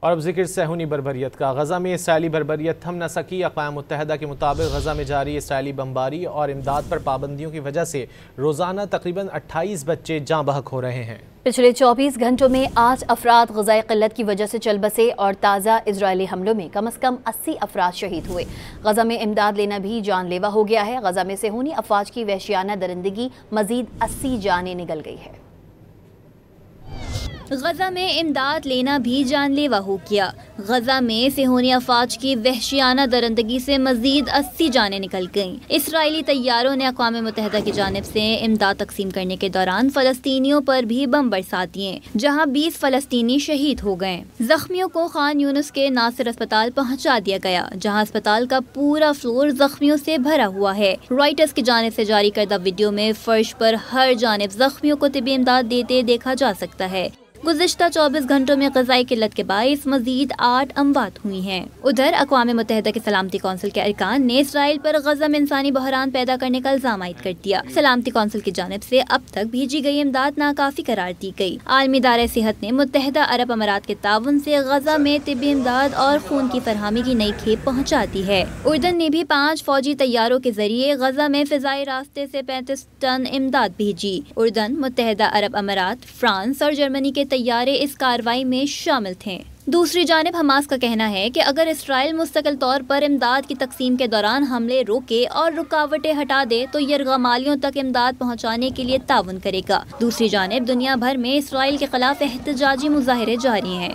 اور اب ذکر صہیونی بربریت کا۔ غزہ میں اسرائیلی بربریت تھم نہ سکی۔ اقوام متحدہ کے مطابق غزہ میں جاری اسرائیلی بمباری اور امداد پر پابندیوں کی وجہ سے روزانہ تقریباً 28 بچے جاں بحق ہو رہے ہیں۔ پچھلے 24 گھنٹوں میں 8 افراد غذائی قلت کی وجہ سے چل بسے اور تازہ اسرائیلی حملوں میں کم از کم 80 افراد شہید ہوئے۔ غزہ میں امداد لینا بھی جان لیوا ہو گیا ہے۔ غزہ میں صہیونی افواج کی وحشیانہ درندگی مزید 80 جانیں نگل گئی ہے۔ غزہ میں امداد لینا بھی جان لیوا ہو گیا۔ غزہ میں صہیونی افواج کی وحشیانہ درندگی سے مزید 80 جانیں نکل گئیں۔ اسرائیلی طیاروں نے اقوام متحدہ کی جانب سے امداد تقسیم کرنے کے دوران فلسطینیوں پر بھی بم برسا دیے، جہاں 20 فلسطینی شہید ہو گئے۔ زخمیوں کو خان یونس کے ناصر اسپتال پہنچا دیا گیا، جہاں اسپتال کا پورا فلور زخمیوں سے بھرا ہوا ہے۔ رائٹرز کی جانب سے جاری کردہ ویڈیو میں فرش پر ہر جانب زخمیوں کو طبی امداد دیتے دیکھا جا سکتا ہے۔ گزشتہ 24 گھنٹوں میں غذائی قلت کے باعث مزید 8 اموات ہوئی ہیں۔ ادھر اقوام متحدہ کے سلامتی کونسل کے ارکان نے اسرائیل پر غزہ میں انسانی بحران پیدا کرنے کا الزام عائد کر دیا۔ سلامتی کونسل کی جانب سے اب تک بھیجی گئی امداد ناکافی قرار دی گئی۔ عالمی ادارہ صحت نے متحدہ عرب امارات کے تعاون سے غزہ میں طبی امداد اور خون کی فراہمی کی نئی کھیپ پہنچا دی ہے۔ اردن نے بھی 5 فوجی طیاروں کے ذریعے غزہ میں فضائی راستے سے 35 ٹن امداد بھیجی۔ اردن، متحدہ عرب امارات، فرانس اور جرمنی کے طیارے اس کارروائی میں شامل تھے۔ دوسری جانب حماس کا کہنا ہے کہ اگر اسرائیل مستقل طور پر امداد کی تقسیم کے دوران حملے روکے اور رکاوٹیں ہٹا دے تو یرغمالیوں تک امداد پہنچانے کے لیے تعاون کرے گا۔ دوسری جانب دنیا بھر میں اسرائیل کے خلاف احتجاجی مظاہرے جاری ہیں۔